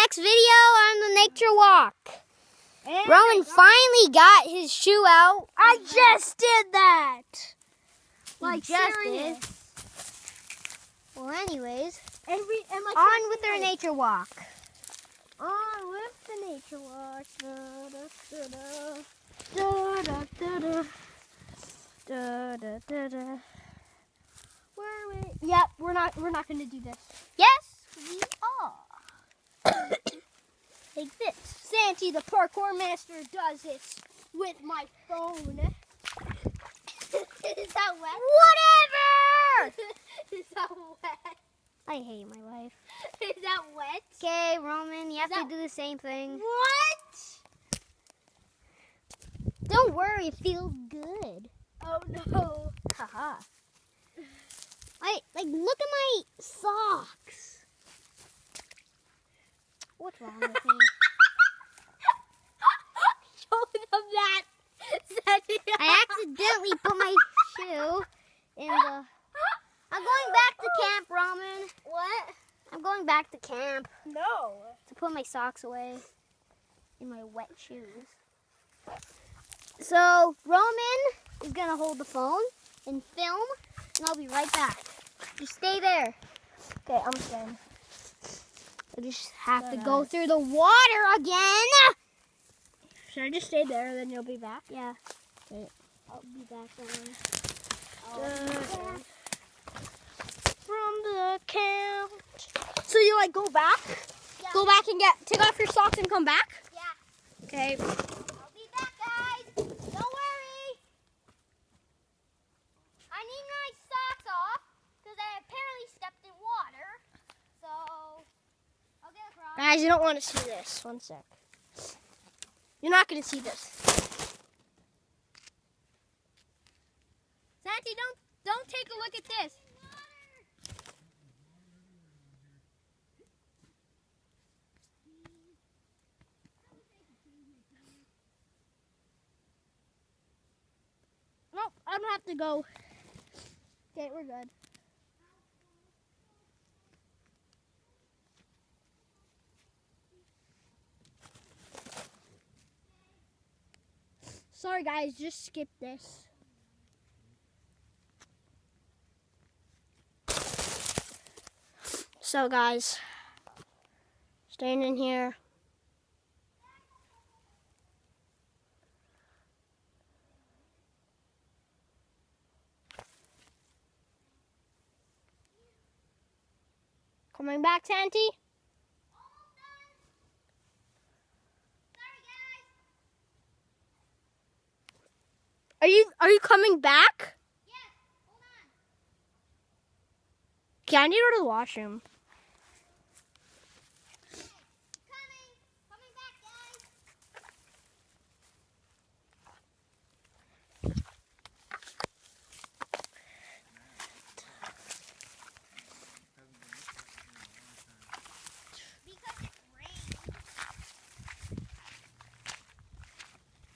next video on the nature walk. And Roman finally got his shoe out. I just did that. Like, just serious. Well, anyways, And like on with our nature walk. On with the nature walk. Da, da, da, da. Da, da, da, da. Where are we? Yep, we're not gonna do this. Yes, we are. Like this. Santi, the parkour master, does this with my phone. Is that wet? Whatever! Is that wet? I hate my life. Is that wet? Okay, Roman, you have to do the same thing. What? Don't worry, it feels good. Oh no. Haha. Like, look at my socks. What's wrong with me? Show them that. Santi. I accidentally put my shoe in the... I'm going back to camp, Roman. What? I'm going back to camp No. to put my socks away in my wet shoes. So, Roman is going to hold the phone and film, and I'll be right back. Just stay there. Okay, I'm staying. I just have to go through the water again. Should I just stay there and then you'll be back? Yeah. Okay. I'll be back on. From the camp. So you like go back? Yeah. Go back and take off your socks and come back? Yeah. Okay. I'll be back, guys. Don't worry. I need my socks off because I apparently stepped in water. So, I'll get across. Guys, you don't want to see this. One sec. You're not going to see this. Santi, don't take a look at this. Nope, I don't have to go. Okay, we're good. Sorry guys, just skip this. So guys, staying in here. Coming back, Santi? Are you coming back? Yes, hold on. Okay, I need to go to the washroom. Coming back, guys. Because it rained.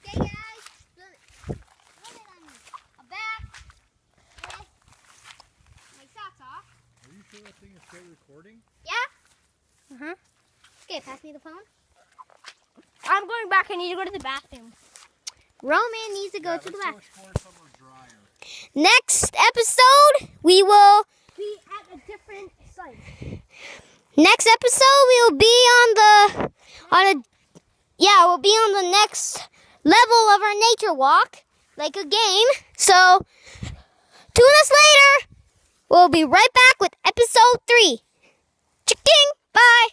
Okay, guys. Look on me. I'm back with my socks off. Are you sure that thing is still recording? Yeah? Uh-huh. Okay, pass me the phone. I'm going back. I need to go to the bathroom. Roman needs to go to the Let's bathroom. go explore somewhere drier. Next episode, we will... Be at a different site. Next episode, we will be we'll be on the next level of our nature walk, like a game. So, tune us later. We'll be right back with episode 3. Chicken, bye.